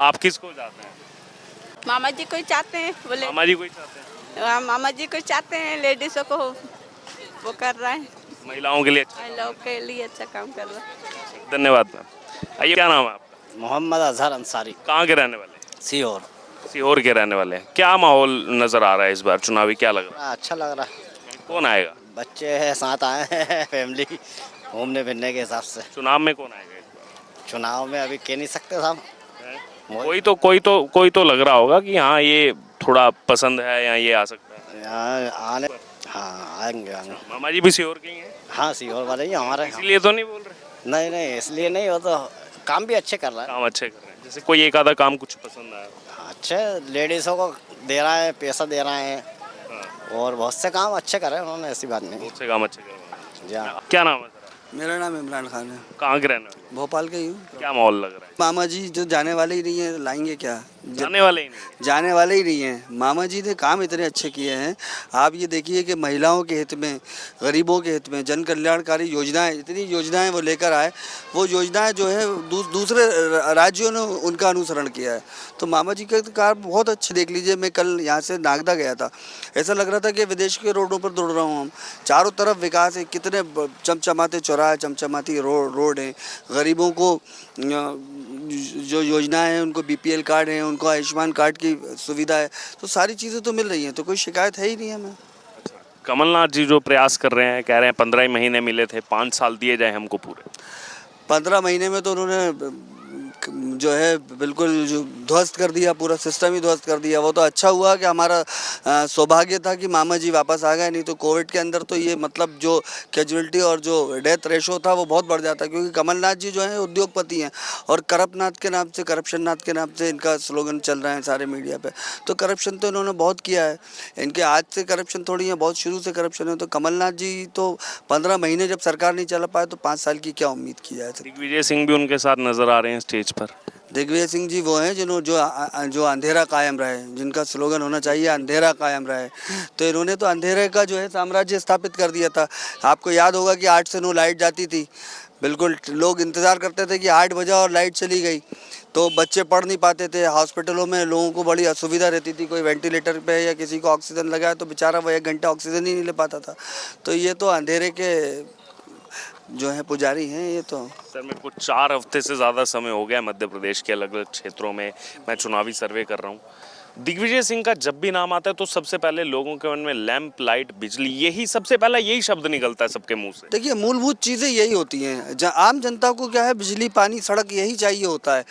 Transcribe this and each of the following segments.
आप किसको चाहते हैं? मामा जी को चाहते हैं, बोले मामा जी को ही चाहते हैं? मामा जी को चाहते हैं, लेडीजों को वो कर रहा है, महिलाओं के लिए अच्छा। महिलाओं के लिए अच्छा काम कर रहा है। धन्यवाद मैम। आइए, क्या नाम है आपका? मोहम्मद अजहर अंसारी, कहाँ के रहने वाले हैं? सीहोर। सीहोर के रहने वाले हैं। क्या माहौल नजर आ रहा है इस बार चुनावी, क्या लग रहा अच्छा लग रहा है? कौन आएगा? है, बच्चे हैं साथ आए हैं फैमिली घूमने फिरने के हिसाब से। चुनाव में कौन आएगा इस बार? चुनाव में अभी कह नहीं सकते साहब। कोई तो लग रहा होगा कि हाँ ये थोड़ा पसंद है या ये आ सकता है। यहाँ आने, हाँ आएंगे आएंगे। मामा जी भी सीहोर के ही हैं, हाँ सीहोर वाले ही हमारे। इसलिए तो नहीं बोल रहे? नहीं नहीं इसलिए नहीं, वो तो काम भी अच्छे कर रहा है। काम अच्छे कर रहे हैं, जैसे कोई एक आधा काम कुछ पसंद आया? अच्छे लेडीज़ों को दे रहा है, पैसा दे रहा है हाँ, और बहुत से काम अच्छे करे उन्होंने, ऐसी बात नहीं। बहुत से काम अच्छे कर रहे जी हाँ। हैं। क्या नाम है सर? मेरा नाम इमरान खान है, कहाँ के रहने वाले? भोपाल के ही हूँ। क्या माहौल लग रहा है? मामा जी जो जाने वाले ही नहीं है, लाएंगे क्या? जाने वाले ही नहीं? जाने वाले ही नहीं हैं। मामा जी ने काम इतने अच्छे किए हैं। आप ये देखिए कि महिलाओं के हित में, गरीबों के हित में जन कल्याणकारी योजनाएं, इतनी योजनाएं वो लेकर आए। वो योजनाएं जो है दूसरे राज्यों ने उनका अनुसरण किया है। तो मामा जी का कार्य बहुत अच्छे। देख लीजिए, मैं कल यहाँ से नागदा गया था, ऐसा लग रहा था कि विदेश के रोडों पर दौड़ रहा हूँ। हम चारों तरफ विकास है, कितने चमचमाते चौराहे, चमचमाती रोड हैं। गरीबों को जो योजनाएं हैं, उनको बीपीएल कार्ड है, उनको आयुष्मान कार्ड की सुविधा है, तो सारी चीज़ें तो मिल रही हैं, तो कोई शिकायत है ही नहीं हमें। कमलनाथ जी जो प्रयास कर रहे हैं, कह रहे हैं 15 ही महीने मिले थे, 5 साल दिए जाए हमको पूरे। 15 महीने में तो उन्होंने जो है बिल्कुल जो ध्वस्त कर दिया, पूरा सिस्टम ही ध्वस्त कर दिया। वो तो अच्छा हुआ कि हमारा सौभाग्य था कि मामा जी वापस आ गए, नहीं तो कोविड के अंदर तो ये मतलब जो कैजुअलिटी और जो डेथ रेशो था वो बहुत बढ़ जाता, क्योंकि कमलनाथ जी जो हैं उद्योगपति हैं और करप्टनाथ के नाम से, करप्शन नाथ के नाम से इनका स्लोगन चल रहा है सारे मीडिया पे। तो करप्शन तो इन्होंने बहुत किया है, इनके आज से करप्शन थोड़ी है, बहुत शुरू से करप्शन है। तो कमलनाथ जी तो 15 महीने जब सरकार नहीं चला पाए तो 5 साल की क्या उम्मीद की जाए। दिग्विजय सिंह भी उनके साथ नजर आ रहे हैं स्टेज पर। दिग्विजय सिंह जी वो हैं जो अंधेरा कायम रहे, जिनका स्लोगन होना चाहिए अंधेरा कायम रहे। तो इन्होंने तो अंधेरे का जो है साम्राज्य स्थापित कर दिया था। आपको याद होगा कि 8 से 9 लाइट जाती थी, बिल्कुल लोग इंतज़ार करते थे कि 8 बजा और लाइट चली गई, तो बच्चे पढ़ नहीं पाते थे। हॉस्पिटलों में लोगों को बड़ी असुविधा रहती थी, कोई वेंटिलेटर पे है या किसी को ऑक्सीजन लगा है तो बेचारा वो 1 घंटा ऑक्सीजन ही नहीं ले पाता था। तो ये तो अंधेरे के जो है पुजारी हैं ये तो। सर, मेरे को 4 हफ्ते से ज़्यादा समय हो गया मध्य प्रदेश के अलग अलग क्षेत्रों में मैं चुनावी सर्वे कर रहा हूँ। दिग्विजय सिंह का जब भी नाम आता है तो सबसे पहले लोगों के मन में लैंप, लाइट, बिजली, यही सबसे पहला यही शब्द निकलता है सबके मुंह से। देखिए, मूलभूत चीज़ें यही होती हैं। आम जनता को क्या है, बिजली, पानी, सड़क यही चाहिए होता है।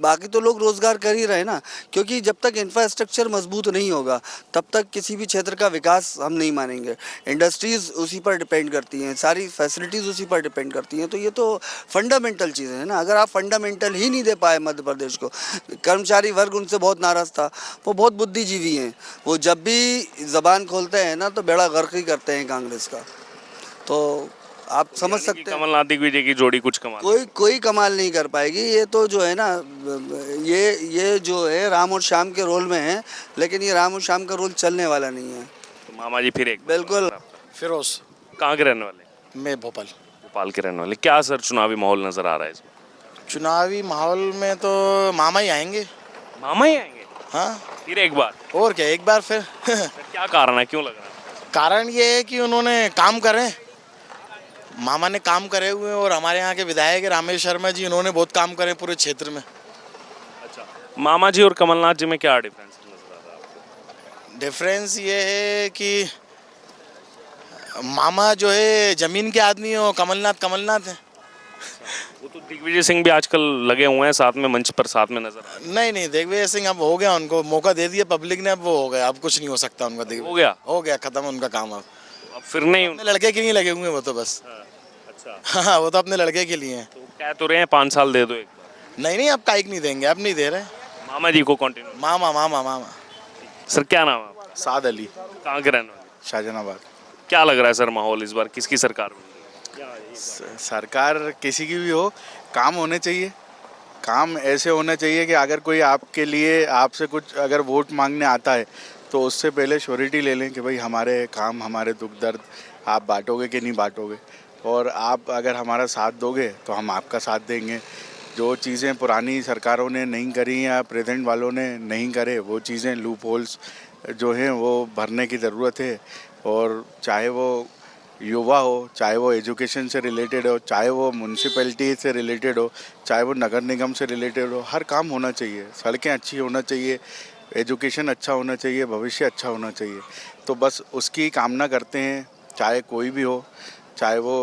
बाकी तो लोग रोज़गार कर ही रहे ना, क्योंकि जब तक इंफ्रास्ट्रक्चर मजबूत नहीं होगा तब तक किसी भी क्षेत्र का विकास हम नहीं मानेंगे। इंडस्ट्रीज़ उसी पर डिपेंड करती हैं, सारी फैसिलिटीज़ उसी पर डिपेंड करती हैं। तो ये तो फंडामेंटल चीज़ें हैं ना। अगर आप फंडामेंटल ही नहीं दे पाए मध्य प्रदेश को, कर्मचारी वर्ग उनसे बहुत नाराज़ था। वो बहुत बुद्धिजीवी हैं, वो जब भी ज़बान खोलते हैं ना तो बेड़ा गर्क ही करते हैं कांग्रेस का। तो आप समझ सकते हैं कमलनाथ दिग्विजय की जोड़ी कुछ कमाल कोई कमाल नहीं कर पाएगी। ये तो जो है ना, ये जो है राम और श्याम के रोल में है, लेकिन ये राम और श्याम का रोल चलने वाला नहीं है। तो मामा जी फिर एक बिल्कुल। फिरोज, कहाँ के रहने वाले? मैं भोपाल। भोपाल के रहने वाले। क्या सर चुनावी माहौल नजर आ रहा है इसमें? चुनावी माहौल में तो मामा ही आएंगे। मामा ही आएंगे? हाँ, फिर एक बार? और क्या, एक बार फिर सर, क्या कारण है, क्यों लग रहा है? कारण ये है कि उन्होंने काम करे, मामा ने काम करे हुए हैं, और हमारे यहाँ के विधायक रामेश शर्मा जी, इन्होंने बहुत काम करे पूरे क्षेत्र में। अच्छा, मामा जी और कमलनाथ जी में क्या डिफरेंस नजर आ रहा है आपको? डिफरेंस ये है कि मामा जो है जमीन के आदमी हो, कमलनाथ है। वो तो दिग्विजय सिंह भी आजकल लगे हुए हैं साथ में, मंच पर साथ में नजर आ रहे हैं। नहीं, दिग्विजय सिंह अब हो गया, उनको मौका दे दिया पब्लिक ने, अब वो हो गया, अब कुछ नहीं हो सकता उनका। हो गया खत्म उनका काम। अब फिर नहीं अपने लड़के के लिए लगे हुए हैं वो तो बस। अच्छा, हाँ, वो तो अपने लड़के के लिए हैं। तो कह तो रहे हैं 5 साल दे दो एक बार। नहीं, अब काइक नहीं देंगे, अब नहीं दे रहे। मामा जी को कंटिन्यू। मामा। सर, क्या नाम है आपका? साद अली, कहाँ के रहने वाले? शाहजहानाबाद। क्या लग रहा है सर माहौल इस बार किसकी सरकार में? सरकार किसी की भी हो, काम होने चाहिए। काम ऐसे होना चाहिए कि अगर कोई आपके लिए, आपसे कुछ अगर वोट मांगने आता है तो उससे पहले श्योरिटी ले लें कि भाई हमारे काम, हमारे दुख दर्द आप बांटोगे कि नहीं बांटोगे, और आप अगर हमारा साथ दोगे तो हम आपका साथ देंगे। जो चीज़ें पुरानी सरकारों ने नहीं करी या प्रेजेंट वालों ने नहीं करे, वो चीज़ें लूप होल्स जो हैं वो भरने की ज़रूरत है। और चाहे वो युवा हो, चाहे वो एजुकेशन से रिलेटेड हो, चाहे वो म्यूनसिपैलिटी से रिलेटेड हो, चाहे वो नगर निगम से रिलेटेड हो, हर काम होना चाहिए। सड़कें अच्छी होना चाहिए, एजुकेशन अच्छा होना चाहिए, भविष्य अच्छा होना चाहिए। तो बस उसकी कामना करते हैं, चाहे कोई भी हो, चाहे वो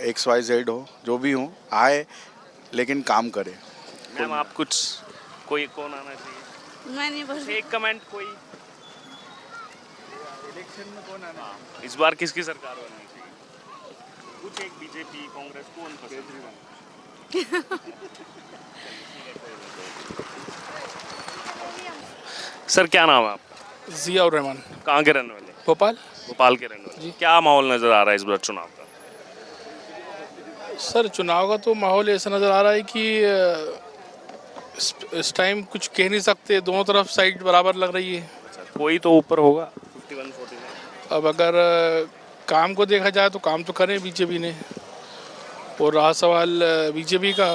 XYZ हो, जो भी हो, आए लेकिन काम करे। मैम आप कुछ कोई कौन आना चाहिए? मैं नहीं बोल एक कमेंट कोई इलेक्शन में कौन आना? इस बार किसकी सरकार बननी चाहिए? कुछ एक बीजेपी कांग्रेस कौन पसंद? सर क्या नाम है आपका? जियाउर रहमान, कहाँ के रहने वाले? भोपाल। भोपाल के रहने वाले। क्या माहौल नजर आ रहा है इस बार चुनाव का? सर चुनाव का तो माहौल ऐसा नज़र आ रहा है कि इस टाइम कुछ कह नहीं सकते, दोनों तरफ साइड बराबर लग रही है। कोई तो ऊपर होगा 51-49। अब अगर काम को देखा जाए तो काम तो करें बीजेपी ने, और रहा सवाल बीजेपी का,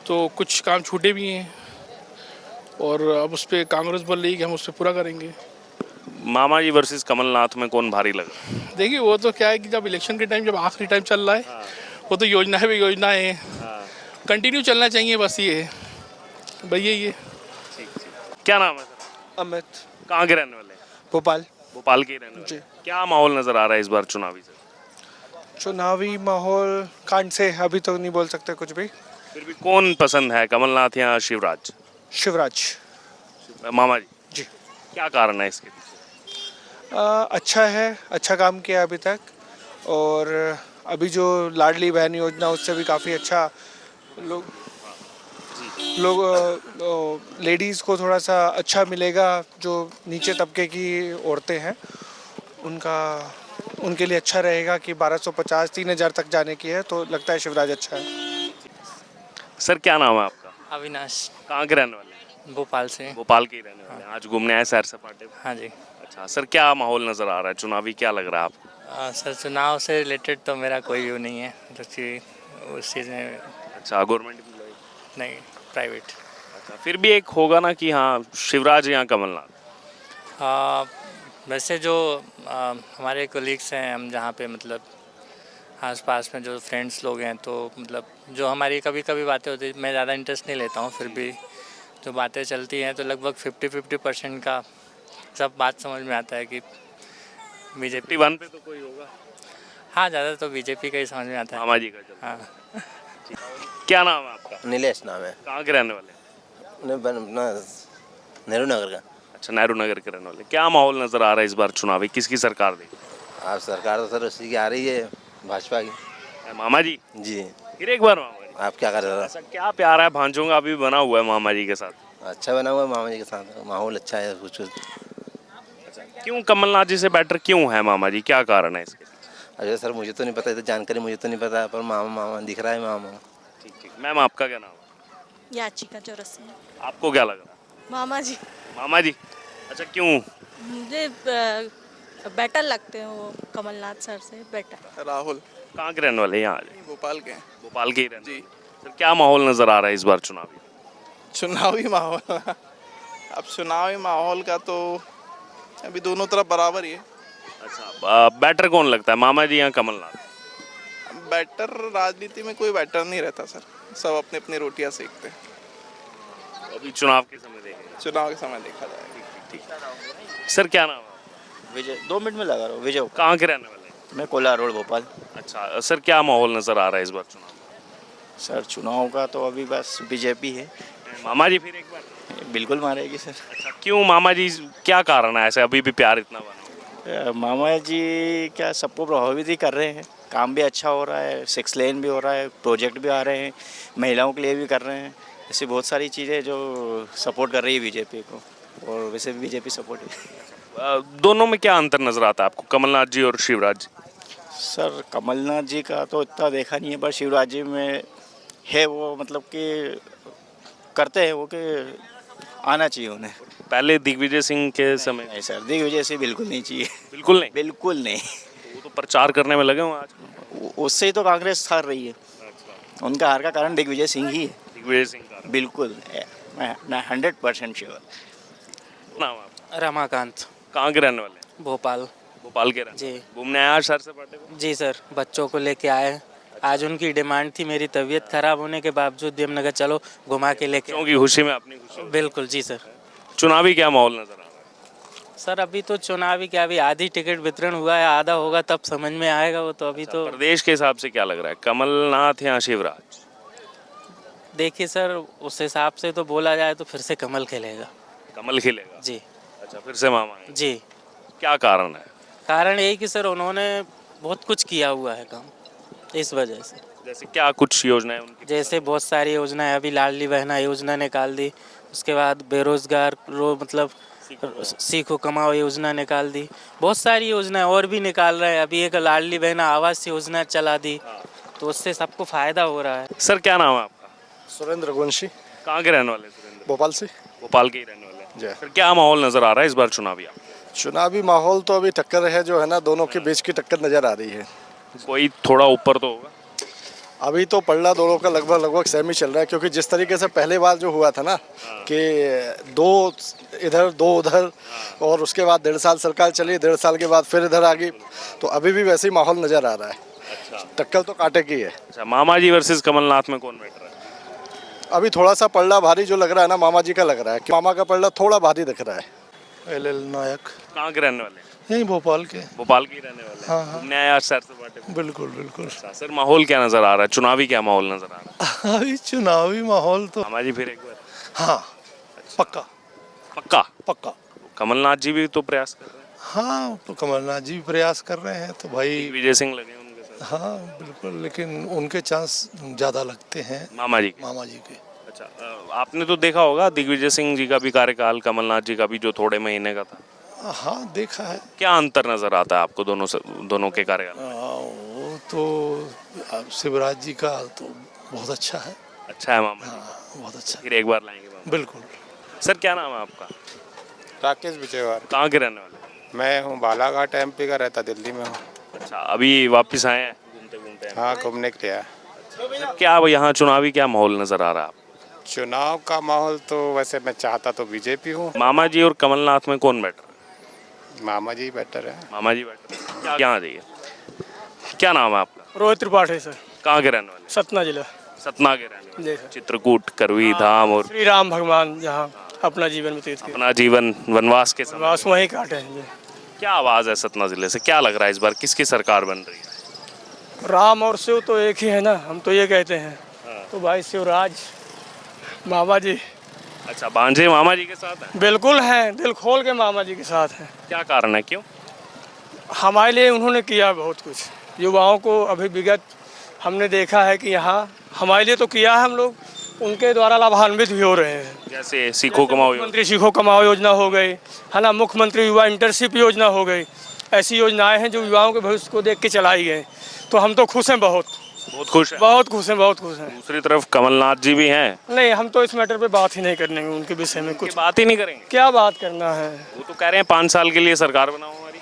तो कुछ काम छूटे भी हैं और अब उस पर कांग्रेस बोल रही है कि हम उस पर पूरा करेंगे। मामा जी वर्सेस कमलनाथ में कौन भारी लगा? देखिए वो तो क्या है कि जब इलेक्शन के टाइम, जब आखिरी टाइम चल रहा है, वो तो योजनाएं भी योजनाएं हैं, कंटिन्यू चलना चाहिए, बस ये है भैया ये। क्या नाम है सर? अमित, कहाँ के रहने वाले? भोपाल। भोपाल के ही रहने वाले। क्या माहौल नजर आ रहा है इस बार चुनावी से? चुनावी माहौल कांड से अभी तो नहीं बोल सकते कुछ भी। फिर भी कौन पसंद है, कमलनाथ या शिवराज? शिवराज मामा जी जी। क्या कारण है इसके पीछे? अच्छा है, अच्छा काम किया अभी तक, और अभी जो लाडली बहन योजना उससे भी काफ़ी अच्छा लोग लेडीज़ को थोड़ा सा अच्छा मिलेगा। जो नीचे तबके की औरतें हैं उनके लिए अच्छा रहेगा कि 1250-3000 तक जाने की है, तो लगता है शिवराज अच्छा है। सर क्या नाम है आपका? अविनाश, कहाँ के रहने वाले हैं? भोपाल से। भोपाल के ही रहने वाले हैं। आज घूमने आए सैर सपाटे पे? हाँ जी। अच्छा सर, क्या माहौल नजर आ रहा है चुनावी, क्या लग रहा है आपको? सर चुनाव से रिलेटेड तो मेरा कोई व्यू नहीं है, जो कि उस चीज़ में अच्छा, गवर्नमेंट एम्प्लॉय? नहीं, प्राइवेट। अच्छा, फिर भी एक होगा ना कि हाँ शिवराज या कमलनाथ? वैसे जो हमारे कोलीग्स हैं, हम जहाँ पे मतलब आसपास में जो फ्रेंड्स लोग हैं, तो मतलब जो हमारी कभी कभी बातें होती है, मैं ज़्यादा इंटरेस्ट नहीं लेता हूँ, फिर भी जो बातें चलती हैं तो लगभग 50-50% का सब बात समझ में आता है कि बीजेपी 51 पे तो कोई होगा। हाँ, ज़्यादा तो बीजेपी का ही समझ में आता है। मामा जी का चल। हाँ। क्या नाम है आपका? नीलेश नाम है, कहाँ के रहने वाले? अपना नेहरू नगर का। अच्छा, नेहरू नगर के रहने वाले। क्या माहौल नजर आ रहा है इस बार चुनावी, किसकी सरकार देगी? आप सरकार तो सर उसी की आ रही है, भाजपा की। मामा जी जी। फिर एक बार मामा जी। आप क्या कर रहे ऐसा क्या प्यारा है भांजों का अभी बना हुआ है मामा जी के साथ? हो? अच्छा बना हुआ है मामा जी के साथ, माहौल अच्छा है कुछ। क्यों कमलनाथ जी से बेटर क्यों है मामा जी, क्या कारण है इसके? अरे सर मुझे तो नहीं पता, इधर जानकारी मुझे तो नहीं पता, पर मामा मामा दिख रहा है मामा। ठीक ठीक। मैम आपका क्या नाम है? याचिका चौरसिया। आपको क्या लग रहा है? मामा जी मामा जी, अच्छा क्यों? मुझे बेटर लगते हैं वो, कमलनाथ सर से बेटर। राहुल, कहाँ के रहने वाले हैं? यहाँ आ जाइए। भोपाल के। भोपाल के ही रहने वाले। सर क्या माहौल नजर आ रहा है इस बार चुनावी? चुनावी माहौल अब चुनावी माहौल का तो अभी दोनों तरफ बराबर ही है। अच्छा, बेटर कौन लगता है, मामा जी या कमलनाथ? बैटर राजनीति में कोई बैटर नहीं रहता सर, सब अपनी अपनी रोटियां सेकते हैं। अभी चुनाव के समय देखेंगे। चुनाव के समय देखा जाएगा। सर क्या नाम है? विजय, 2 मिनट में लगा रहा हूँ। विजय, कहाँ के रहने वाले हैं? मैं कोलार रोड भोपाल। अच्छा सर, क्या माहौल नजर आ रहा है इस बार चुनाव? सर चुनाव का तो अभी बस बीजेपी है, मामा जी फिर एक बार? बिल्कुल मारेगी सर। अच्छा, क्यों मामा जी, क्या कारण है ऐसे अभी भी प्यार इतना बना? मामा जी क्या सबको प्रभावित ही कर रहे हैं, काम भी अच्छा हो रहा है, 6 लेन भी हो रहा है, प्रोजेक्ट भी आ रहे हैं, महिलाओं के लिए भी कर रहे हैं, ऐसी बहुत सारी चीज़ें जो सपोर्ट कर रही है बीजेपी को, और वैसे भी बीजेपी सपोर्ट है। दोनों में क्या अंतर नजर आता है आपको, कमलनाथ जी और शिवराज जी? सर कमलनाथ जी का तो इतना देखा नहीं है, पर शिवराज जी में है वो, मतलब कि करते हैं वो कि आना चाहिए उन्हें। पहले दिग्विजय सिंह के समय? नहीं सर, दिग्विजय से बिल्कुल नहीं चाहिए। बिल्कुल नहीं? बिल्कुल नहीं। वो तो प्रचार करने में लगे हुए आज। उससे ही तो कांग्रेस हार रही है। उनका हार का कारण दिग्विजय सिंह ही है। दिग्विजय सिंह का बिल्कुल, मैं 100% श्योर। नाम है आपका? रमाकांत, कहाँ के रहने वाले हैं? भोपाल। भोपाल के रहने जी। घूमने आया सर से पार्टी को? जी सर, बच्चों को लेके आए। आज उनकी डिमांड थी, मेरी तबीयत खराब होने के बावजूद भी हमने कहा चलो घुमा के लेके। क्योंकि खुशी में अपनी खुशी। बिल्कुल जी सर। चुनावी क्या माहौल नजर आ रहा है? सर अभी तो चुनावी क्या, अभी आधी टिकट वितरण हुआ है, आधा होगा तब समझ में आएगा वो तो अभी तो। प्रदेश के हिसाब से क्या लग रहा है, कमलनाथ या शिवराज? देखिए सर, उस हिसाब से तो बोला जाए तो फिर से कमल खेलेगा। कमल खिलेगा? जी। अच्छा, फिर से मामा आएंगे। जी। क्या कारण है? कारण यही कि सर उन्होंने बहुत कुछ किया हुआ है काम, इस वजह से। जैसे क्या कुछ योजनाएं उनकी? जैसे बहुत सारी योजनाएं, अभी लाडली बहना योजना निकाल दी, उसके बाद बेरोजगार मतलब सीखो कमाओ योजना निकाल दी, बहुत सारी योजनाएं और भी निकाल रहे हैं। अभी एक लाडली बहना आवास योजना चला दी, तो उससे सबको फायदा हो रहा है। सर क्या नाम है आपका? सुरेंद्र रघुवंशी। कहाँ के रहने वाले सुरेंद्र? भोपाल से। भोपाल के ही रहने वाले जी। हैं। फिर क्या माहौल नजर आ रहा है इस बार चुनावी? आप चुनावी माहौल तो अभी टक्कर है जो है ना, दोनों के बीच की टक्कर नज़र आ रही है। कोई थोड़ा ऊपर तो होगा? अभी तो पल्ला दोनों का लगभग सेम ही चल रहा है, क्योंकि जिस तरीके से पहले बार जो हुआ था ना कि 2 इधर 2 उधर, और उसके बाद 1.5 साल सरकार चली, 1.5 साल के बाद फिर इधर आ गई, तो अभी भी वैसे ही माहौल नज़र आ रहा है। अच्छा। टक्कर तो कांटे की है। अच्छा, मामा जी वर्सेस कमलनाथ में कौन बैठ रहा है? अभी थोड़ा सा पल्ला भारी जो लग रहा है ना, मामा जी का लग रहा है कि मामा का पल्ला थोड़ा भारी दिख रहा है। LL नायक। कहाँ के रहने वाले हैं? यहीं भोपाल के। भोपाल के ही रहने वाले हैं। हाँ। घूमने आया आज सर से पार्टी को? बिल्कुल बिल्कुल। अच्छा, सर माहौल क्या नजर आ रहा है, चुनावी क्या माहौल नजर आ रहा है? अभी चुनावी माहौल तो मामा जी फिर एक बार? हाँ, पक्का पक्का? पक्का। कमलनाथ जी भी तो प्रयास कर रहे हैं। हाँ, तो कमलनाथ जी भी प्रयास कर रहे हैं, तो भाई विजय सिंह लगे उनके साथ। हाँ बिल्कुल, लेकिन उनके चांस ज़्यादा लगते हैं मामा जी के। अच्छा, आपने तो देखा होगा दिग्विजय सिंह जी का भी कार्यकाल, कमलनाथ जी का भी जो थोड़े महीने का था। हाँ देखा है। क्या अंतर नजर आता है आपको दोनों के कार्यकाल में? वो तो शिवराज जी का तो बहुत अच्छा है। अच्छा है मामा जी? हाँ, बहुत अच्छा। फिर एक बार लाएंगे मामा। बिल्कुल। सर क्या नाम है आपका? राकेश बिचेवार। कहाँ के रहने वाले? मैं हूँ बालाघाट MP का, रहता दिल्ली में हूँ। अच्छा, अभी वापस आए हैं घूमते घूमते? हाँ, घूमने के लिए आया। क्या यहाँ चुनावी क्या माहौल नजर आ रहा है आपको? चुनाव का माहौल तो वैसे मैं चाहता तो बीजेपी हूँ। मामा जी और कमलनाथ में कौन बेटर है? मामा जी बेटर है। मामा जी बेटर है। क्या जाइए, क्या नाम है आपका? रोहित त्रिपाठी सर। कहाँ के रहने वाले? सतना जिला। सतना के रहने वाले। जी सर। चित्रकूट, करवी धाम और श्री राम भगवान जहाँ अपना जीवन व्यतीत किया, अपना जीवन वनवास के समय वनवास वहीं काटे हैं जी। क्या आवाज है सतना जिले से, क्या लग रहा है इस बार किसकी सरकार बन रही है? राम और शिव तो एक ही है ना, हम तो ये कहते हैं। तो भाई शिवराज मामा जी। अच्छा, भांजे मामा जी के साथ हैं? बिल्कुल हैं, दिल खोल के मामा जी के साथ हैं। क्या कारण है, क्यों? हमारे लिए उन्होंने किया बहुत कुछ, युवाओं को अभी विगत हमने देखा है कि यहाँ हमारे लिए तो किया है, हम लोग उनके द्वारा लाभान्वित भी हो रहे हैं। जैसे सीखो कमाओ, मुख्यमंत्री सीखो कमाओ योजना हो गई है ना, मुख्यमंत्री युवा इंटर्नशिप योजना हो गई, ऐसी योजनाएं हैं जो युवाओं के भविष्य को देख के चलाई गई। तो हम तो खुश हैं, बहुत खुश हैं। बहुत खुश हैं, बहुत खुश हैं। दूसरी तरफ कमलनाथ जी भी हैं। नहीं, हम तो इस मैटर पे बात ही नहीं करने उनके विषय में, कुछ बात ही नहीं करेंगे। क्या बात करना है? वो तो कह रहे हैं 5 साल के लिए सरकार बनाओ हमारी।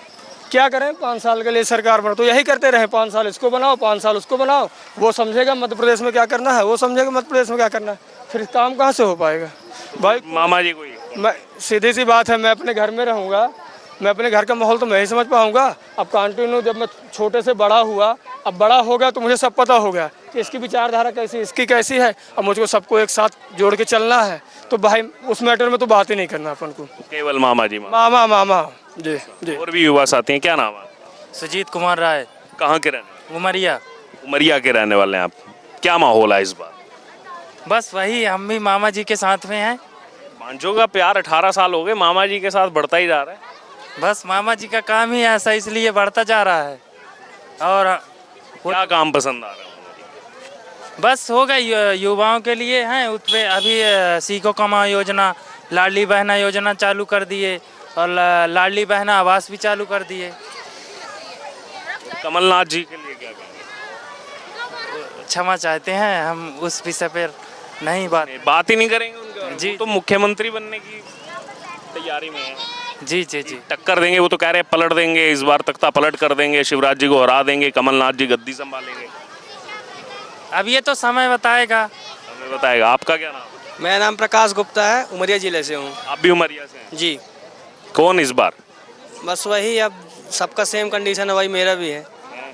क्या करें, 5 साल के लिए सरकार बनाओ, तो यही करते रहे, 5 साल इसको बनाओ, 5 साल उसको बनाओ। वो समझेगा मध्य प्रदेश में क्या करना है, वो समझेगा मध्य प्रदेश में क्या करना है, फिर काम कहाँ से हो पाएगा भाई? मामा जी कोई मैं सीधी सी बात है, मैं अपने घर में रहूँगा, मैं अपने घर का माहौल तो मैं ही समझ पाऊँगा। अब कंटिन्यू जब मैं छोटे से बड़ा हुआ, अब बड़ा हो गया तो मुझे सब पता हो गया कि इसकी विचारधारा कैसी, इसकी कैसी है। अब मुझको सबको एक साथ जोड़ के चलना है, तो भाई उस मैटर में तो बात ही नहीं करना अपन को, केवल मामा जी। मामा मामा जी जी। और भी युवा साथी हैं, क्या नाम है? सुजीत कुमार राय। कहाँ के रहने? उमरिया। उमरिया के रहने वाले हैं आप। क्या माहौल है इस बार? बस वही, हम भी मामा जी के साथ में हैं। भांजों का प्यार 18 साल हो गए, मामा जी के साथ बढ़ता ही जा रहा है। बस मामा जी का काम ही ऐसा, इसलिए बढ़ता जा रहा है। और क्या काम पसंद आ रहा है? बस हो गई, युवाओं के लिए हैं उसमें अभी सीखो कमाओ योजना, लाडली बहना योजना चालू कर दिए, और लाडली बहना आवास भी चालू कर दिए। कमलनाथ जी के लिए क्या कहेंगे? क्षमा चाहते हैं, हम उस विषय पर नहीं बात ही नहीं करेंगे उनके। जी, तो मुख्यमंत्री बनने की तैयारी में है। जी जी जी। टक्कर देंगे, वो तो कह रहे हैं पलट देंगे, इस बार तख्ता पलट कर देंगे, शिवराज जी को हरा देंगे, कमलनाथ जी गद्दी संभालेंगे। अब ये तो समय बताएगा। हमें बताएगा। आपका क्या नाम है? मेरा नाम प्रकाश गुप्ता है, उमरिया जिले से हूँ। आप भी उमरिया से हैं? जी। कौन इस बार? बस वही, अब सबका सेम कंडीशन है, वही मेरा भी है।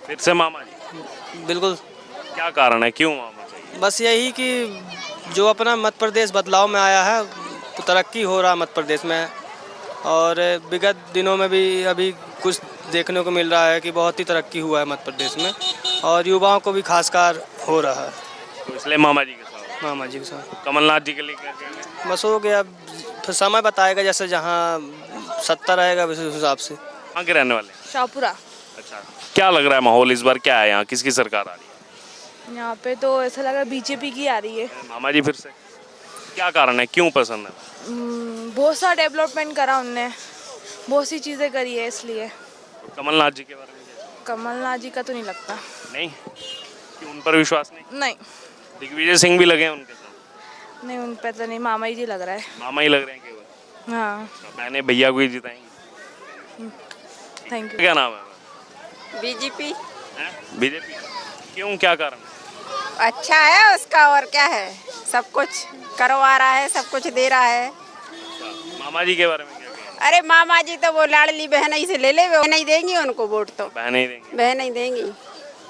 फिर से मामा जी? बिल्कुल। क्या कारण है, क्यों मामा चाहिए? बस यही कि जो अपना मध्य प्रदेश बदलाव में आया है, तो तरक्की हो रहा है मध्य प्रदेश में, और विगत दिनों में भी अभी कुछ देखने को मिल रहा है कि बहुत ही तरक्की हुआ है मध्य प्रदेश में, और युवाओं को भी खासकर हो रहा है। तो इसलिए मामा जी के साथ? मामा जी के साथ। कमलनाथ जी के लिए क्या कहेंगे? बस हो गया, फिर समय बताएगा, जैसे जहाँ सत्ता रहेगा उस हिसाब से। कहाँ के रहने वाले? शाहपुरा। अच्छा, क्या लग रहा है माहौल इस बार, क्या है यहाँ, किसकी सरकार आ रही है? यहाँ पे तो ऐसा लग रहा है बीजेपी की आ रही है। मामा जी फिर से? क्या कारण है, क्यों पसंद है? बहुत सारा डेवलपमेंट करा उनने, बहुत सी चीज़ें करी है इसलिए। कमलनाथ जी के बारे में क्या? कमलनाथ जी का तो नहीं लगता। नहीं, क्यों, उन पर विश्वास नहीं? नहीं। दिग्विजय सिंह भी लगे हैं उनके साथ? नहीं, उन पे तो नहीं, मामा जी लग रहा है। मामा ही लग रहे हैं केवल? हाँ। मैंने भैया को ही जिताएंगे। Thank you. क्या नाम है? बीजेपी। बीजेपी? क्यों, क्या कारण? अच्छा है उसका, और क्या है, सब कुछ करवा रहा है, सब कुछ दे रहा है। मामा जी के बारे में क्या कहेंगे? अरे मामा जी तो वो लाडली बहन ही से ले ले, वो नहीं देंगी उनको वोट, तो बहन ही देंगे? बहन नहीं देंगी।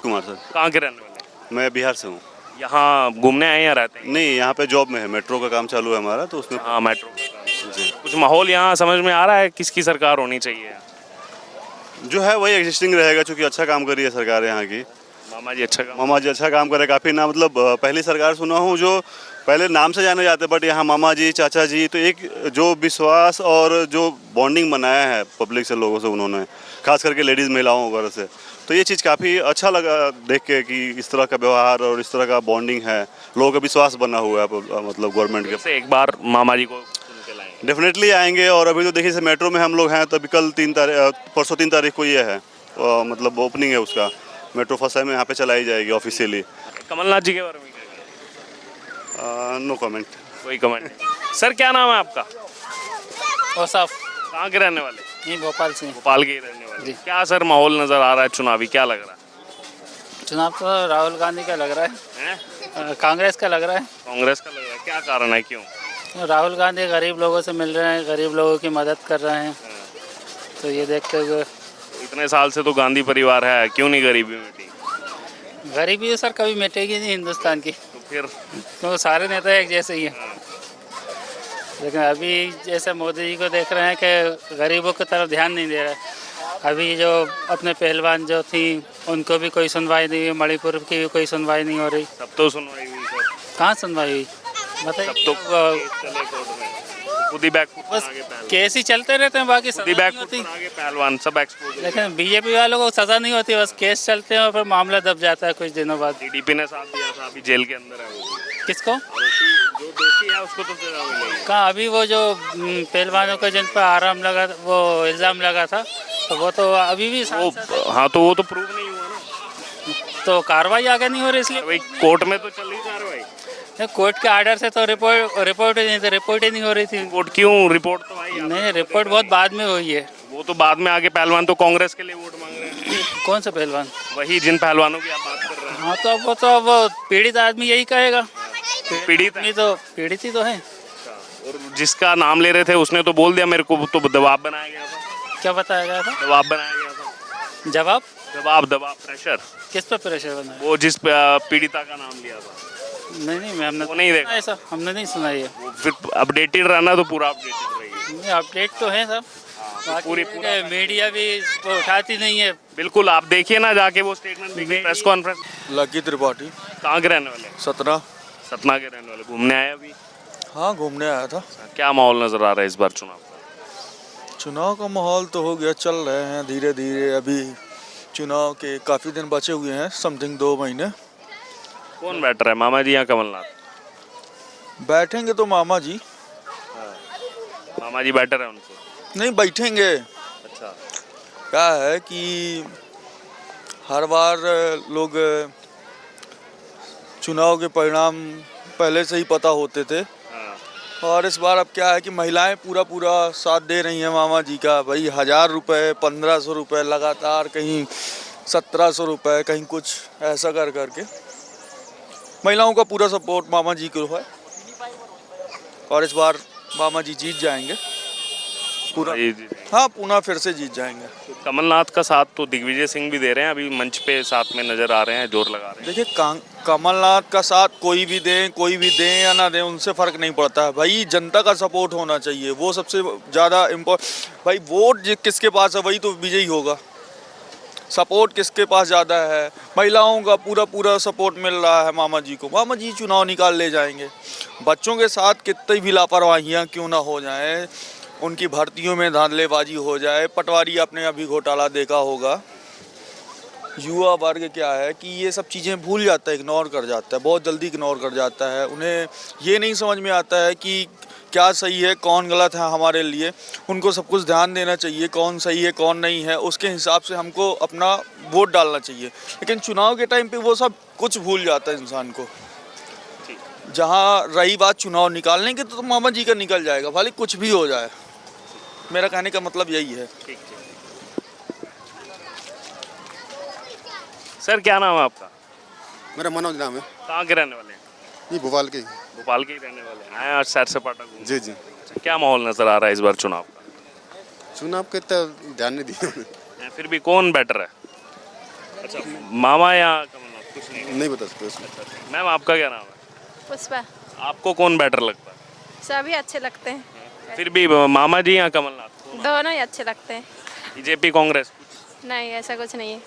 कुमार सर। कहाँ के रहने वाले? मैं बिहार से हूँ। यहाँ घूमने आए या रहते हैं? नहीं, यहाँ पे जॉब में है, मेट्रो का काम चालू है हमारा, तो उसमें। हाँ, मेट्रो का काम। जी। कुछ माहौल यहाँ समझ में आ रहा है, किसकी सरकार होनी चाहिए? जो है वही एग्जिस्टिंग रहेगा, क्योंकि अच्छा काम कर रही है सरकार यहाँ की। मामा जी अच्छा काम? मामा जी अच्छा काम करे काफ़ी ना, मतलब पहली सरकार सुना हूँ जो पहले नाम से जाने जाते, बट यहाँ मामा जी, चाचा जी, तो एक जो विश्वास और जो बॉन्डिंग बनाया है पब्लिक से, लोगों से उन्होंने, खास करके लेडीज़ महिलाओं वगैरह से, तो ये चीज़ काफ़ी अच्छा लगा देख के कि इस तरह का व्यवहार और इस तरह का बॉन्डिंग है, लोगों का विश्वास बना हुआ है मतलब गवर्नमेंट के। एक बार मामा जी को डेफिनेटली आएंगे। और अभी तो देखिए जैसे मेट्रो में हम लोग हैं, तो अभी कल परसों 3 तारीख को ये है, मतलब ओपनिंग है उसका, मेट्रो फर्स्ट टाइम यहाँ पे चलाई जाएगी ऑफिशियली। कमलनाथ जी के बारे में क्या? No comment. कोई कमेंट नहीं। सर क्या नाम है आपका? औसाफ। कहाँ के रहने वाले? यहीं भोपाल से। भोपाल के ही रहने वाले। क्या सर माहौल नजर आ रहा है चुनावी, क्या लग रहा है? चुनाव तो राहुल गांधी का लग रहा है, कांग्रेस का लग रहा है। कांग्रेस का लग रहा है, क्या कारण है, क्यों? राहुल गांधी गरीब लोगों से मिल रहे हैं, गरीब लोगों की मदद कर रहे हैं, तो ये देखते हुए। इतने साल से तो गांधी परिवार है, क्यों नहीं गरीबी मिटी? गरीबी सर कभी मिटेगी नहीं हिंदुस्तान की, तो फिर तो सारे नेता एक जैसे ही हैं। लेकिन अभी जैसे मोदी जी को देख रहे हैं कि गरीबों की तरफ ध्यान नहीं दे रहा है। अभी जो अपने पहलवान जो थी उनको भी कोई सुनवाई नहीं हुई, मणिपुर की भी कोई सुनवाई नहीं हो रही। सब तो सुनवाई हुई सर। कहाँ सुनवाई हुई बताइए? सब तो चले कोर्ट में, खुद ही बैक बस केस ही चलते रहते हैं, बाकी सजा नहीं होती। पहलवान सब एक्सपोज। लेकिन बीजेपी वालों को सजा नहीं होती, बस केस चलते हैं और फिर मामला दब जाता है कुछ दिनों बाद। टीडीपी ने साथ दिया था, अभी जेल के अंदर है वो। किसको? जो दोषी है उसको तो सजा मिलेगी। कहाँ, अभी वो जो पहलवानों का जिन पर आराम लगा, वो इल्ज़ाम लगा था, तो वो तो अभी भी हाँ, तो वो तो प्रूव नहीं हुआ ना, तो कार्रवाई आगे नहीं हो रही, इसलिए कोर्ट में तो चल रही कार्रवाई। कोर्ट के आर्डर से तो रिपोर्ट ही नहीं हो रही थी। रिपोर्ट क्यों? रिपोर्ट तो आई नहीं, रिपोर्ट बहुत बाद में हुई है। वो तो बाद में आगे पहलवान तो कांग्रेस के लिए वोट मांग रहे हैं। कौन से पहलवान? वही जिन पहलवानों की आप बात कर रहे हैं। हाँ, तो अब वो पीड़ित आदमी यही कहेगा। पीड़ित ही तो है। और जिसका नाम ले रहे थे उसने तो बोल दिया मेरे को, तो दबाव बनाया गया था। क्या बताया गया था? दबाव बनाया गया था। दबाव प्रेशर। किस पे प्रेशर बनाया? वो जिस पीड़िता का नाम लिया था। नहीं, हमने वो नहीं देखा ऐसा, हमने नहीं सुना ये। फिर अपडेटेड रहना तो पूरा अपडेटेड रहेगी। अपडेट तो है सब, पूरी मीडिया भी इसको उठाती नहीं है। बिल्कुल, आप देखिए ना जाके वो स्टेटमेंट देखिए, प्रेस कॉन्फ्रेंस। लकी त्रिपाठी। कहाँ के रहने वाले? सतना के रहने वाले। घूमने आए अभी? हाँ, घूमने आया था। क्या माहौल नजर आ रहा है इस बार चुनाव का? चुनाव का माहौल तो हो गया, चल रहे हैं धीरे धीरे। अभी चुनाव के काफ़ी दिन बचे हुए हैं, समथिंग 2 महीने। कौन बैठ रहा है, मामा जी या कमलनाथ? बैठेंगे तो मामा जी। मामा जी बैठे रहे उनको? नहीं बैठेंगे। अच्छा। क्या है कि हर बार लोग चुनाव के परिणाम पहले से ही पता होते थे, और इस बार अब क्या है कि महिलाएं पूरा साथ दे रही हैं मामा जी का। भाई 1000 रुपये, 1500 रुपये लगातार, कहीं 1700 रुपये, कहीं कुछ ऐसा कर करके महिलाओं का पूरा सपोर्ट मामा जी को है और इस बार मामा जी जीत जाएंगे पूरा। हाँ, पूना फिर से जीत जाएंगे। कमलनाथ का साथ तो दिग्विजय सिंह भी दे रहे हैं, अभी मंच पे साथ में नजर आ रहे हैं, जोर लगा रहे हैं। देखिए, कमलनाथ का साथ कोई भी दें या ना दें, उनसे फ़र्क नहीं पड़ता है भाई। जनता का सपोर्ट होना चाहिए, वो सबसे ज़्यादा भाई वोट किसके पास है वही तो विजयी होगा। सपोर्ट किसके पास ज़्यादा है, महिलाओं का पूरा सपोर्ट मिल रहा है मामा जी को। मामा जी चुनाव निकाल ले जाएंगे। बच्चों के साथ कितनी भी लापरवाहियाँ क्यों ना हो जाएं, उनकी भर्तियों में धांधलेबाजी हो जाए, पटवारी आपने अभी घोटाला देखा होगा। युवा वर्ग क्या है कि ये सब चीज़ें भूल जाता है, इग्नोर कर जाता है, बहुत जल्दी इग्नोर कर जाता है। उन्हें ये नहीं समझ में आता है कि क्या सही है कौन गलत है हमारे लिए। उनको सब कुछ ध्यान देना चाहिए, कौन सही है कौन नहीं है, उसके हिसाब से हमको अपना वोट डालना चाहिए। लेकिन चुनाव के टाइम पे वो सब कुछ भूल जाता है इंसान को। जहाँ रही बात चुनाव निकालने की तो मामा जी का निकल जाएगा, भले कुछ भी हो जाए। मेरा कहने का मतलब यही है। सर क्या नाम है आपका? मेरा मनोज नाम है। कहाँ के रहने वाले हैं? ये भोपाल के। भोपाल के ही रहने वाले हैं। आए आज सैर सपाटा घूमने। जी जी। अच्छा, क्या माहौल नजर आ रहा है इस बार चुनाव का? चुनाव के तो ध्यान नहीं दिया। फिर भी कौन बेटर है? अच्छा, मामा या कमलनाथ? कुछ नहीं बता सकते। मैम आपका क्या नाम है? पुष्पा। आपको कौन बेटर लगता है? सभी अच्छे लगते हैं, फिर भी मामा जी या कमलनाथ? दोनों ही अच्छे लगते हैं। बीजेपी कांग्रेस? नहीं, ऐसा कुछ नहीं है।